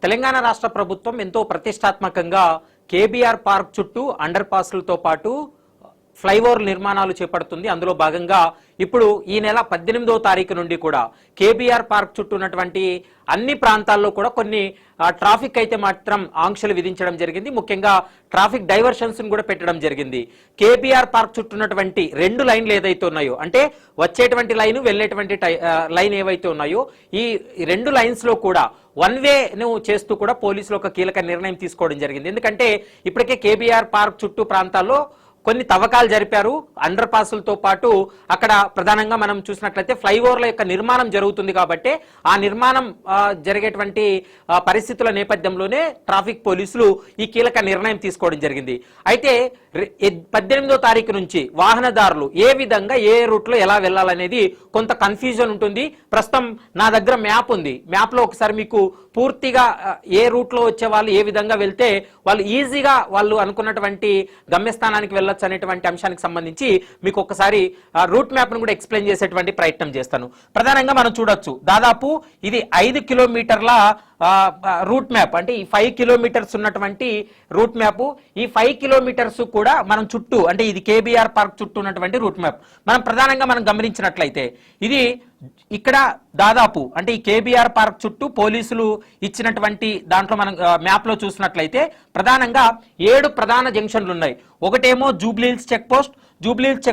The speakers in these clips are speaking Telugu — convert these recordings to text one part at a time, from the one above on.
తెలంగాణ రాష్ట్ర ప్రభుత్వం ఎంతో ప్రతిష్టాత్మకంగా కేబీఆర్ పార్క్ చుట్టూ అండర్ పాస్లతో పాటు ఫ్లైఓవర్ నిర్మాణాలు చేపడుతుంది. అందులో భాగంగా ఇప్పుడు ఈ నెల 18వ తారీఖు నుండి కూడా కేబీఆర్ పార్క్ చుట్టూ ఉన్నటువంటి అన్ని ప్రాంతాల్లో కూడా కొన్ని ట్రాఫిక్ అయితే మాత్రం ఆంక్షలు విధించడం జరిగింది. ముఖ్యంగా ట్రాఫిక్ డైవర్షన్స్ కూడా పెట్టడం జరిగింది. కేబీఆర్ పార్క్ చుట్టూ ఉన్నటువంటి 2 లైన్లు ఏదైతే ఉన్నాయో, అంటే వచ్చేటువంటి లైన్ వెళ్ళేటువంటి లైన్ ఏవైతే ఉన్నాయో, ఈ 2 లైన్స్ లో కూడా వన్ వేను చేస్తూ కూడా పోలీసులు ఒక కీలక నిర్ణయం తీసుకోవడం జరిగింది. ఎందుకంటే ఇప్పటికే కేబీఆర్ పార్క్ చుట్టూ ప్రాంతాల్లో కొన్ని తవ్వకాలు జరిపారు. అండర్ పాసులతో పాటు అక్కడ ప్రధానంగా మనం చూసినట్లయితే ఫ్లైఓవర్ల యొక్క నిర్మాణం జరుగుతుంది. కాబట్టి ఆ నిర్మాణం జరిగేటువంటి పరిస్థితుల నేపథ్యంలోనే ట్రాఫిక్ పోలీసులు ఈ కీలక నిర్ణయం తీసుకోవడం జరిగింది. అయితే 18వ తారీఖు నుంచి వాహనదారులు ఏ విధంగా ఏ రూట్లో ఎలా వెళ్ళాలనేది కొంత కన్ఫ్యూజన్ ఉంటుంది. ప్రస్తుతం నా దగ్గర మ్యాప్ ఉంది. మ్యాప్ లో ఒకసారి మీకు పూర్తిగా ఏ రూట్లో వచ్చే వాళ్ళు ఏ విధంగా వెళ్తే వాళ్ళు ఈజీగా వాళ్ళు అనుకున్నటువంటి గమ్యస్థానానికి వెళ్ళొచ్చు అనేటువంటి అంశానికి సంబంధించి మీకు ఒకసారి రూట్ మ్యాప్ ను కూడా ఎక్స్ప్లెయిన్ చేసేటువంటి ప్రయత్నం చేస్తాను. ప్రధానంగా మనం చూడొచ్చు, దాదాపు ఇది 5 కిలోమీటర్ల రూట్ మ్యాప్, అంటే ఈ 5 కిలోమీటర్స్ ఉన్నటువంటి రూట్ మ్యాప్. ఈ 5 కిలోమీటర్స్ కూడా మనం చుట్టూ, అంటే ఇది కేబీఆర్ పార్క్ చుట్టూ ఉన్నటువంటి రూట్ మ్యాప్. మనం ప్రధానంగా మనం గమనించినట్లయితే ఇది ఇక్కడ దాదాపు, అంటే ఈ కేబీఆర్ పార్క్ చుట్టూ పోలీసులు ఇచ్చినటువంటి దాంట్లో మనం మ్యాప్ లో చూసినట్లయితే ప్రధానంగా 7 ప్రధాన జంక్షన్లు ఉన్నాయి. ఒకటేమో Jubilee Hills check post, Jubilee Hills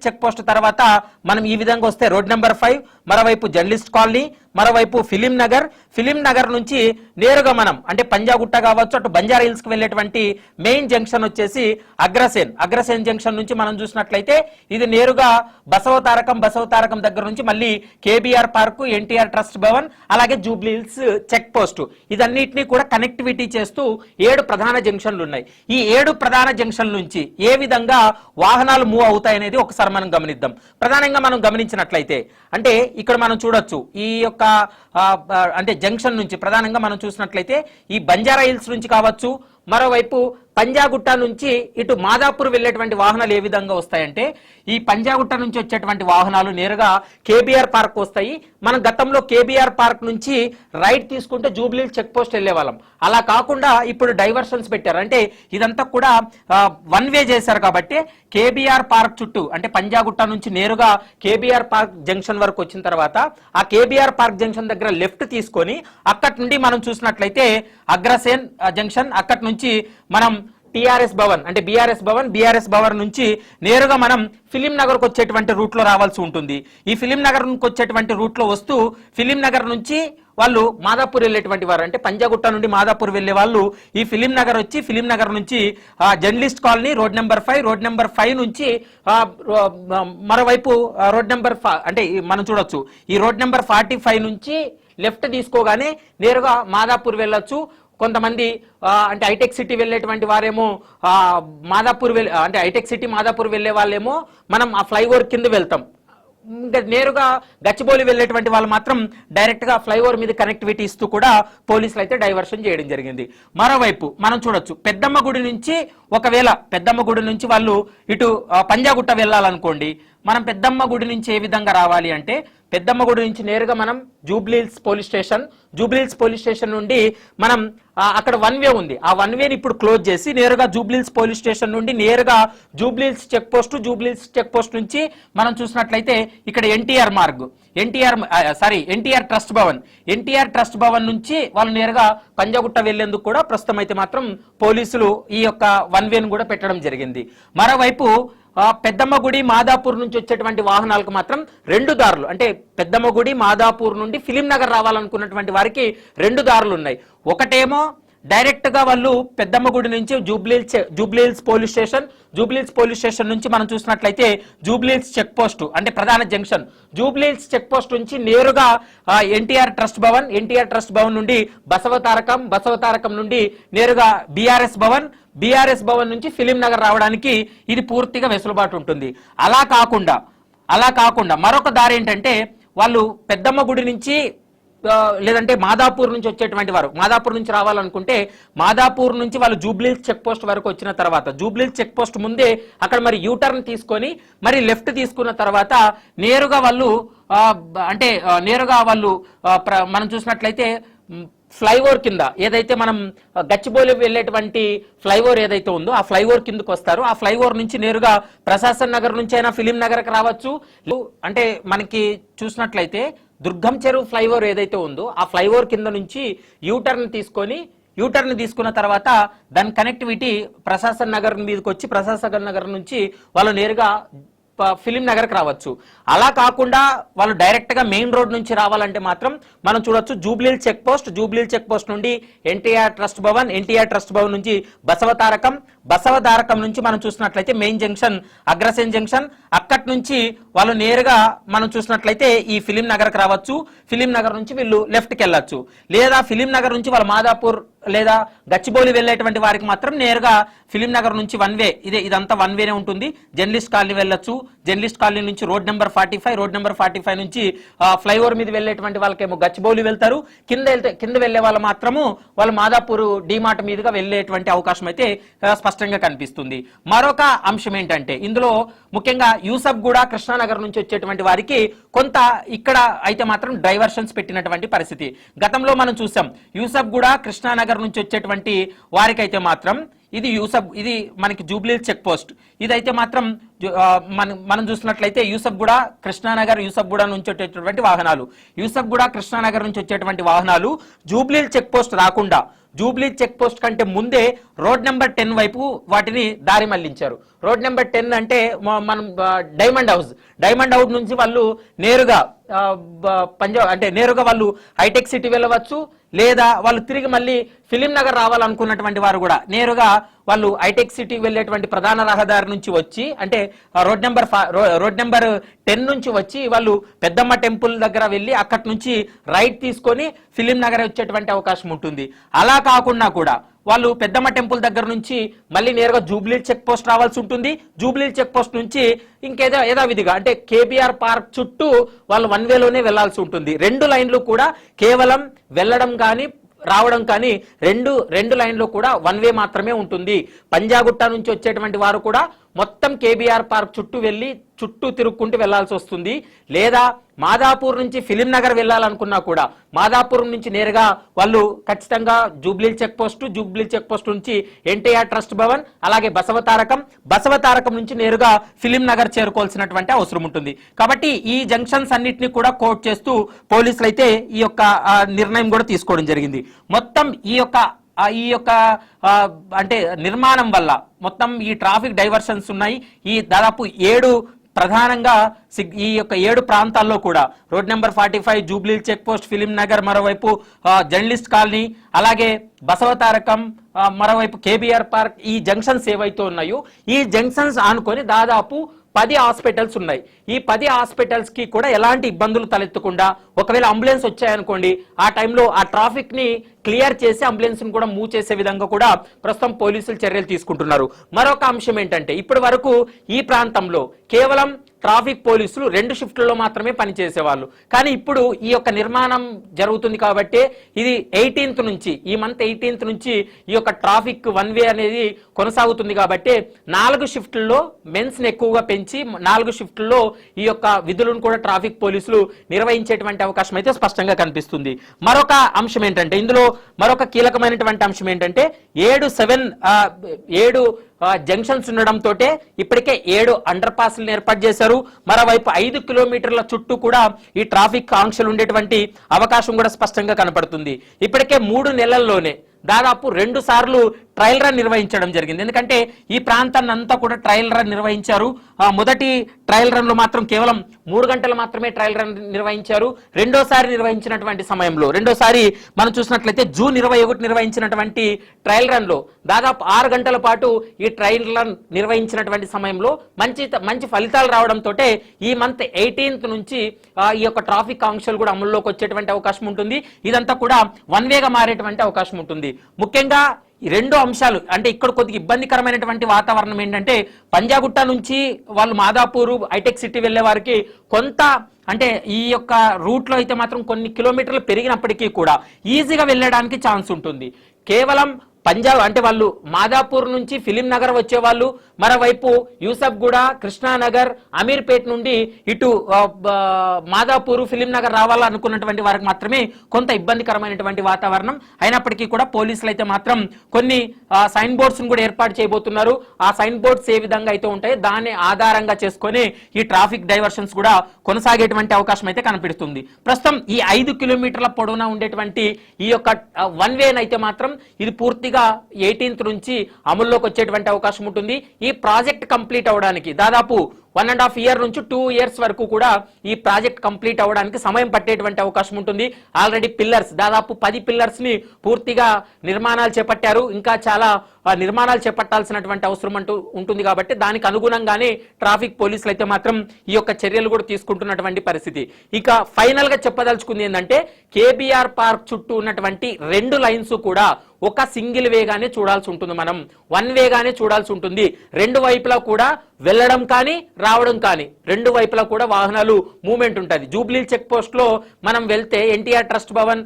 check post తర్వాత మనం ఈ విధంగా వస్తే రోడ్ నెంబర్ 5, మరోవైపు జర్నలిస్ట్ కాలనీ, మరోవైపు ఫిలిం నగర్ నుంచి నేరుగా మనం అంటే పంజాగుట్ట కావచ్చు, అటు బంజారా హిల్స్ కి వెళ్ళేటువంటి మెయిన్ జంక్షన్ వచ్చేసి అగ్రసేన్ జంక్షన్ నుంచి మనం చూసినట్లయితే ఇది నేరుగా బసవతారకం దగ్గర నుంచి మళ్ళీ KBR park, NTR trust Bhavan, అలాగే జూబ్లీహిల్స్ చెక్ పోస్ట్, ఇదన్నిటినీ కూడా కనెక్టివిటీ చేస్తూ 7 ప్రధాన జంక్షన్లు ఉన్నాయి. ఈ 7 ప్రధాన జంక్షన్ నుంచి ఏ విధంగా వాహనాలు మూవ్ అవుతాయనేది ఒకసారి మనం గమనిద్దాం. ప్రధానంగా మనం గమనించినట్లయితే అంటే ఇక్కడ మనం చూడొచ్చు, ఈ యొక్క అంటే జంక్షన్ నుంచి ప్రధానంగా మనం చూసినట్లయితే ఈ బంజారా హిల్స్ నుంచి కావచ్చు, మరోవైపు పంజాగుట్ట నుంచి ఇటు మాదాపూర్ వెళ్ళేటువంటి వాహనాలు ఏ విధంగా వస్తాయంటే ఈ పంజాగుట్ట నుంచి వచ్చేటువంటి వాహనాలు నేరుగా కేబీఆర్ పార్క్ వస్తాయి. మనం గతంలో కేబీఆర్ పార్క్ నుంచి రైట్ తీసుకుంటే జూబ్లీహిల్స్ చెక్ పోస్ట్ వెళ్లే వాళ్ళం. అలా కాకుండా ఇప్పుడు డైవర్షన్స్ పెట్టారు. అంటే ఇదంతా కూడా వన్ వే చేశారు. కాబట్టి కేబీఆర్ పార్క్ చుట్టూ, అంటే పంజాగుట్ట నుంచి నేరుగా కేబీఆర్ పార్క్ జంక్షన్ వరకు వచ్చిన తర్వాత ఆ కేబీఆర్ పార్క్ జంక్షన్ దగ్గర లెఫ్ట్ తీసుకొని అక్కడి నుండి మనం చూసినట్లయితే అగ్రసేన్ జంక్షన్, అక్కడి నుంచి మనం టిఆర్ఎస్ భవన్ అంటే బీఆర్ఎస్ భవన్ నుంచి నేరుగా మనం ఫిలిం నగర్ కు వచ్చేటువంటి రూట్ లో రావాల్సి ఉంటుంది. ఈ ఫిలిం నగర్ కు వచ్చేటువంటి రూట్ లో వస్తూ ఫిలిం నగర్ నుంచి వాళ్ళు మాదాపూర్ వెళ్ళేటువంటి వారు, అంటే పంజాగుట్ట నుండి మాదాపూర్ వెళ్లే వాళ్ళు ఈ ఫిలిం నగర్ వచ్చి ఫిలిం నగర్ నుంచి జర్నలిస్ట్ కాలనీ రోడ్ నెంబర్ 5 నుంచి మరోవైపు రోడ్ నెంబర్ అంటే మనం చూడొచ్చు ఈ రోడ్ నెంబర్ 45 నుంచి లెఫ్ట్ తీసుకోగానే నేరుగా మాదాపూర్ వెళ్ళొచ్చు. కొంతమంది అంటే హైటెక్ సిటీ వెళ్ళేటువంటి వారేమో మాదాపూర్ అంటే హైటెక్ సిటీ మాదాపూర్ వెళ్లే వాళ్ళేమో మనం ఆ ఫ్లైఓవర్ కింద వెళ్తాం. ఇంకా నేరుగా గచ్చిబౌలి వెళ్ళేటువంటి వాళ్ళు మాత్రం డైరెక్ట్ గా ఫ్లైఓవర్ మీద కనెక్టివిటీ ఇస్తూ కూడా పోలీసులు అయితే డైవర్షన్ చేయడం జరిగింది. మరోవైపు మనం చూడొచ్చు, పెద్దమ్మ గుడి నుంచి ఒకవేళ పెద్దమ్మ గుడి నుంచి వాళ్ళు ఇటు పంజాగుట్ట వెళ్ళాలనుకోండి, మనం పెద్దమ్మ గుడి నుంచి ఏ విధంగా రావాలి అంటే పెద్దమ్మ గుడి నుంచి నేరుగా మనం జూబ్లీహిల్స్ పోలీస్ స్టేషన్ నుండి మనం అక్కడ వన్ వే ఉంది. ఆ వన్ వేని ఇప్పుడు క్లోజ్ చేసి నేరుగా జూబ్లీహిల్స్ పోలీస్ స్టేషన్ నుండి నేరుగా జూబ్లీహిల్స్ చెక్ పోస్ట్ నుంచి మనం చూసినట్లయితే ఇక్కడ ఎన్టీఆర్ ట్రస్ట్ భవన్ నుంచి వాళ్ళు నేరుగా పంజాగుట్ట వెళ్లేందుకు కూడా ప్రస్తుతం అయితే మాత్రం పోలీసులు ఈ యొక్క వన్ వేను కూడా పెట్టడం జరిగింది. మరోవైపు పెద్దమ్మగుడి మాదాపూర్ నుంచి వచ్చేటువంటి వాహనాలకు మాత్రం 2 దారులు, అంటే పెద్దమ్మగుడి మాదాపూర్ నుండి ఫిలిం నగర్ రావాలనుకున్నటువంటి వారికి 2 దారులు ఉన్నాయి. ఒకటేమో డైరెక్ట్ గా వాళ్ళు పెద్దమ్మగుడి నుంచి జూబ్లీహిల్స్ పోలీస్ స్టేషన్ నుంచి మనం చూసినట్లయితే జూబ్లీహిల్స్ చెక్ పోస్ట్ అంటే ప్రధాన జంక్షన్, జూబ్లీహిల్స్ చెక్ పోస్ట్ నుంచి నేరుగా ఎన్టీఆర్ ట్రస్ట్ భవన్ నుండి బసవతారకం నుండి నేరుగా బీఆర్ఎస్ భవన్ నుంచి ఫిలిం నగర్ రావడానికి ఇది పూర్తిగా వెసులుబాటు ఉంటుంది. అలా కాకుండా మరొక దారి ఏంటంటే వాళ్ళు పెద్దమ్మ గుడి నుంచి లేదంటే మాదాపూర్ నుంచి వచ్చేటువంటి వారు మాదాపూర్ నుంచి రావాలనుకుంటే మాదాపూర్ నుంచి వాళ్ళు జూబ్లీహిల్స్ చెక్ పోస్ట్ వరకు వచ్చిన తర్వాత జూబ్లీహిల్స్ చెక్ పోస్ట్ ముందే అక్కడ మరి యూటర్న్ తీసుకొని మరి లెఫ్ట్ తీసుకున్న తర్వాత నేరుగా వాళ్ళు మనం చూసినట్లయితే ఫ్లైఓవర్ కింద ఏదైతే మనం గచ్చిబౌలి వెళ్ళేటువంటి ఫ్లైఓవర్ ఏదైతే ఉందో ఆ ఫ్లైఓవర్ కిందకు వస్తారు. ఆ ఫ్లైఓవర్ నుంచి నేరుగా ప్రశాసన్ నగర్ నుంచి అయినా ఫిలిం నగర్కి రావచ్చు. అంటే మనకి చూసినట్లయితే దుర్గం చెరువు ఫ్లైఓవర్ ఏదైతే ఉందో ఆ ఫ్లైఓవర్ కింద నుంచి యూటర్న్ తీసుకున్న తర్వాత దాని కనెక్టివిటీ ప్రశాసన్ నగర్ మీదకి వచ్చి ప్రశాసన్ నగర్ నుంచి వాళ్ళు నేరుగా ఫిలిం నగర్కి రావచ్చు. అలా కాకుండా వాళ్ళు డైరెక్ట్ గా మెయిన్ రోడ్ నుంచి రావాలంటే మాత్రం మనం చూడొచ్చు జూబ్లీ చెక్ పోస్ట్ నుండి ఎన్టీఆర్ ట్రస్ట్ భవన్ నుంచి బసవతారకం నుంచి మనం చూసినట్లయితే మెయిన్ జంక్షన్ అగ్రసేన్ జంక్షన్, అక్కడి నుంచి వాళ్ళు నేరుగా మనం చూసినట్లయితే ఈ ఫిలిం నగర్కి రావచ్చు. ఫిలిం నగర్ నుంచి వీళ్ళు లెఫ్ట్ కి వెళ్ళొచ్చు. లేదా ఫిలిం నగర్ నుంచి వాళ్ళు మాదాపూర్ లేదా గచ్చిబౌలి వెళ్ళేటువంటి వారికి మాత్రం నేరుగా ఫిలిం నగర్ నుంచి వన్ వే, ఇదంతా వన్ వేనే ఉంటుంది. జర్నలిస్ట్ కాలనీ వెళ్ళొచ్చు. జర్నలిస్ట్ కాలనీ నుంచి రోడ్ నెంబర్ 45 నుంచి ఫ్లైఓవర్ మీద వెళ్ళేటువంటి వాళ్ళకేమో గచ్చిబౌలి వెళ్తారు. కింద వెళ్లే వాళ్ళు మాత్రము వాళ్ళు మాదాపూర్ డిమార్ట్ మీదుగా వెళ్లేటువంటి అవకాశం అయితే స్పష్టంగా కనిపిస్తుంది. మరొక అంశం ఏంటంటే ఇందులో ముఖ్యంగా యూసఫ్ గూడ కృష్ణానగర్ నుంచి వచ్చేటువంటి వారికి కొంత ఇక్కడ అయితే మాత్రం డైవర్షన్స్ పెట్టినటువంటి పరిస్థితి. గతంలో మనం చూసాం యూసఫ్ గూడ కృష్ణానగర్ నుంచి వచ్చేటువంటి వారికైతే మాత్రం ఇది మనకి జూబ్లీ చెక్ పోస్ట్. ఇదైతే మాత్రం మనం చూసినట్లయితే యూసఫ్ గూడ కృష్ణానగర్ నుంచి వచ్చేటువంటి వాహనాలు కృష్ణానగర్ నుంచి వచ్చేటువంటి వాహనాలు జూబ్లీ చెక్ పోస్ట్ రాకుండా జూబ్లీ చెక్ పోస్ట్ కంటే ముందే రోడ్ నెంబర్ 10 వైపు వాటిని దారి మళ్లించారు. రోడ్ నెంబర్ 10 అంటే మనం డైమండ్ హౌస్ నుంచి వాళ్ళు నేరుగా నేరుగా వాళ్ళు హైటెక్ సిటీ వెళ్ళవచ్చు. లేదా వాళ్ళు తిరిగి మళ్ళీ ఫిలిం నగర్ రావాలనుకున్నటువంటి వారు కూడా నేరుగా వాళ్ళు హైటెక్ సిటీ వెళ్ళేటువంటి ప్రధాన రహదారి నుంచి వచ్చి అంటే రోడ్ నెంబర్ 10 నుంచి వచ్చి వాళ్ళు పెద్దమ్మ టెంపుల్ దగ్గర వెళ్ళి అక్కడి నుంచి రైట్ తీసుకొని ఫిలిం నగర్ వచ్చేటువంటి అవకాశం ఉంటుంది. అలా కాకుండా కూడా వాళ్ళు పెద్దమ్మ టెంపుల్ దగ్గర నుంచి మళ్ళీ నేరుగా జూబ్లీ చెక్ పోస్ట్ రావాల్సి ఉంటుంది. జూబ్లీ చెక్ పోస్ట్ నుంచి ఇంకేదో యథావిధిగా అంటే కేబీఆర్ పార్క్ చుట్టూ వాళ్ళు వన్ వేలోనే వెళ్లాల్సి ఉంటుంది. 2 లైన్లు కూడా కేవలం వెళ్ళడం కానీ రావడం కానీ రెండు లైన్లు కూడా వన్ వే మాత్రమే ఉంటుంది. పంజాగుట్ట నుంచి వచ్చేటువంటి వారు కూడా మొత్తం కేబీఆర్ పార్క్ చుట్టూ తిరుక్కుంటూ వెళ్లాల్సి వస్తుంది. లేదా మాదాపూర్ నుంచి ఫిలిం నగర్ వెళ్ళాలనుకున్నా కూడా మాదాపూర్ నుంచి నేరుగా వాళ్ళు ఖచ్చితంగా జూబ్లీ చెక్ పోస్ట్ నుంచి ఎన్టీఆర్ ట్రస్ట్ భవన్ అలాగే బసవతారకం నుంచి నేరుగా ఫిలిం నగర్ చేరుకోవాల్సినటువంటి అవసరం ఉంటుంది. కాబట్టి ఈ జంక్షన్స్ అన్నిటిని కూడా కోట్ చేస్తూ పోలీసులు అయితే ఈ యొక్క నిర్ణయం కూడా తీసుకోవడం జరిగింది. మొత్తం ఈ యొక్క అంటే నిర్మాణం వల్ల మొత్తం ఈ ట్రాఫిక్ డైవర్షన్స్ ఉన్నాయి. ఈ దాదాపు 7 ప్రధానంగా ఈ యొక్క 7 ప్రాంతాల్లో కూడా road number 45 Jubilee check post Film Nagar, మరోవైపు జర్నలిస్ట్ కాలనీ, అలాగే బసవతారకం, మరోవైపు కేబీఆర్ పార్క్, ఈ జంక్షన్స్ ఏవైతే ఉన్నాయో ఈ జంక్షన్స్ ఆనుకొని దాదాపు 10 హాస్పిటల్స్ ఉన్నాయి. ఈ 10 హాస్పిటల్స్ కి కూడా ఎలాంటి ఇబ్బందులు తలెత్తకుండా ఒకవేళ అంబులెన్స్ వచ్చాయనుకోండి ఆ టైంలో ఆ ట్రాఫిక్ ని క్లియర్ చేసి అంబులెన్స్ ని కూడా మూవ్ చేసే విధంగా కూడా ప్రస్తుతం పోలీసులు చర్యలు తీసుకుంటున్నారు. మరొక అంశం ఏంటంటే ఇప్పటి వరకు ఈ ప్రాంతంలో కేవలం ట్రాఫిక్ పోలీసులు 2 షిఫ్ట్లలో మాత్రమే పనిచేసేవాళ్ళు. కానీ ఇప్పుడు ఈ యొక్క నిర్మాణం జరుగుతుంది కాబట్టి ఇది 18th నుంచి ఈ మంత్ 18th నుంచి ఈ యొక్క ట్రాఫిక్ వన్ వే అనేది కొనసాగుతుంది కాబట్టి 4 షిఫ్ట్లలో మెన్స్ ని ఎక్కువగా పెంచి 4 షిఫ్ట్లలో ఈ యొక్క విధులను కూడా ట్రాఫిక్ పోలీసులు నిర్వహించేటువంటి అవకాశం అయితే స్పష్టంగా కనిపిస్తుంది. మరొక అంశం ఏంటంటే ఇందులో మరొక కీలకమైనటువంటి అంశం ఏంటంటే 7 జంక్షన్స్ ఉండడంతో ఇప్పటికే 7 అండర్ పాస్లను ఏర్పాటు చేశారు. మరోవైపు 5 కిలోమీటర్ల చుట్టూ కూడా ఈ ట్రాఫిక్ ఆంక్షలు ఉండేటువంటి అవకాశం కూడా స్పష్టంగా కనపడుతుంది. ఇప్పటికే 3 నెలల్లోనే దాదాపు 2 సార్లు ట్రయల్ రన్ నిర్వహించడం జరిగింది. ఎందుకంటే ఈ ప్రాంతాన్ని అంతా కూడా ట్రయల్ రన్ నిర్వహించారు. మొదటి ట్రయల్ రన్ లో మాత్రం కేవలం 3 గంటలు మాత్రమే ట్రయల్ రన్ నిర్వహించారు. రెండోసారి నిర్వహించినటువంటి సమయంలో రెండోసారి మనం చూసినట్లయితే జూన్ 21 నిర్వహించినటువంటి ట్రయల్ రన్ లో దాదాపు 6 గంటల పాటు ఈ ట్రయల్ రన్ నిర్వహించినటువంటి సమయంలో మంచి ఫలితాలు రావడంతో ఈ మంత్ 18th నుంచి ఈ యొక్క ట్రాఫిక్ ఆంక్షలు కూడా అమల్లోకి వచ్చేటువంటి అవకాశం ఉంటుంది. ఇదంతా కూడా వన్ వేగా మారేటువంటి అవకాశం ఉంటుంది. ముఖ్యంగా ఈ 2 అంశాలు అంటే ఇక్కడ కొద్దిగా ఇబ్బందికరమైనటువంటి వాతావరణం ఏంటంటే పంజాగుట్ట నుంచి వాళ్ళు మాదాపూర్ హైటెక్ సిటీ వెళ్లే వారికి కొంత అంటే ఈ యొక్క రూట్ లో అయితే మాత్రం కొన్ని కిలోమీటర్లు పెరిగినప్పటికీ కూడా ఈజీగా వెళ్ళడానికి ఛాన్స్ ఉంటుంది. కేవలం పంజాబ్ అంటే వాళ్ళు మాదాపూర్ నుంచి ఫిలిం నగర్ వచ్చే వాళ్ళు, మరోవైపు యూసఫ్గూడ, కృష్ణానగర్, అమీర్పేట్ నుండి ఇటు మాదాపూర్, ఫిలిం నగర్ రావాలనుకున్నటువంటి వారికి మాత్రమే కొంత ఇబ్బందికరమైనటువంటి వాతావరణం. అయినప్పటికీ కూడా పోలీసులు అయితే మాత్రం కొన్ని సైన్ బోర్డ్స్ కూడా ఏర్పాటు చేయబోతున్నారు. ఆ సైన్ బోర్డ్స్ ఏ విధంగా అయితే ఉంటాయో దాన్ని ఆధారంగా చేసుకొని ఈ ట్రాఫిక్ డైవర్షన్స్ కూడా కొనసాగేటువంటి అవకాశం అయితే కనిపిస్తుంది. ప్రస్తుతం ఈ 5 కిలోమీటర్ల పొడవునా ఉండేటువంటి ఈ యొక్క వన్ వే అయితే మాత్రం ఇది పూర్తిగా 18th నుంచి అమల్లోకి వచ్చేటువంటి అవకాశం ఉంటుంది. ఈ ప్రాజెక్ట్ కంప్లీట్ అవడానికి దాదాపు 1.5 year నుంచి 2 years వరకు కూడా ఈ ప్రాజెక్ట్ కంప్లీట్ అవ్వడానికి సమయం పట్టేటువంటి అవకాశం ఉంటుంది. ఆల్రెడీ పిల్లర్స్ దాదాపు 10 పిల్లర్స్ ని పూర్తిగా నిర్మాణాలు చేపట్టారు. ఇంకా చాలా నిర్మాణాలు చేపట్టాల్సినటువంటి అవసరం అంటూ ఉంటుంది. కాబట్టి దానికి అనుగుణంగానే ట్రాఫిక్ పోలీసులు అయితే మాత్రం ఈ యొక్క చర్యలు కూడా తీసుకుంటున్నటువంటి పరిస్థితి. ఇక ఫైనల్ గా చెప్పదలుచుకుంది ఏంటంటే కేబీఆర్ పార్క్ చుట్టూ ఉన్నటువంటి 2 లైన్స్ కూడా ఒక సింగిల్ వేగానే చూడాల్సి ఉంటుంది. మనం వన్ వేగానే చూడాల్సి ఉంటుంది. 2 వైపులా కూడా వెళ్ళడం కానీ రావడం కానీ 2 వైపులా కూడా వాహనాలు మూవ్మెంట్ ఉంటుంది. జూబ్లీ చెక్ పోస్ట్ లో మనం వెళ్తే ఎన్టీఆర్ ట్రస్ట్ భవన్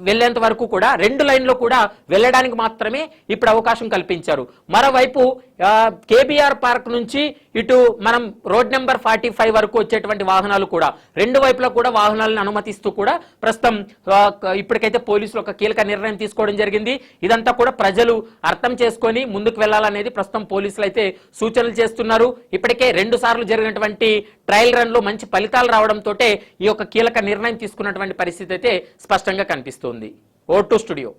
వెళ్లేంత వరకు కూడా 2 లైన్లో కూడా వెళ్ళడానికి మాత్రమే ఇప్పుడు అవకాశం కల్పించారు. మరోవైపు కేబీఆర్ పార్క్ నుంచి ఇటు మనం రోడ్ నెంబర్ 45 వరకు వచ్చేటువంటి వాహనాలు కూడా 2 వైపులా కూడా వాహనాలను అనుమతిస్తూ కూడా ప్రస్తుతం ఇప్పటికైతే పోలీసులు ఒక కీలక నిర్ణయం తీసుకోవడం జరిగింది. ఇదంతా కూడా ప్రజలు అర్థం చేసుకొని ముందుకు వెళ్లాలనేది ప్రస్తుతం పోలీసులు అయితే సూచనలు చేస్తున్నారు. ఇప్పటికే 2 సార్లు జరిగినటువంటి ట్రయల్ రన్ లో మంచి ఫలితాలు రావడంతో ఈ యొక్క కీలక నిర్ణయం తీసుకున్నటువంటి పరిస్థితి అయితే స్పష్టంగా కనిపిస్తోంది. ఓ2 స్టూడియో.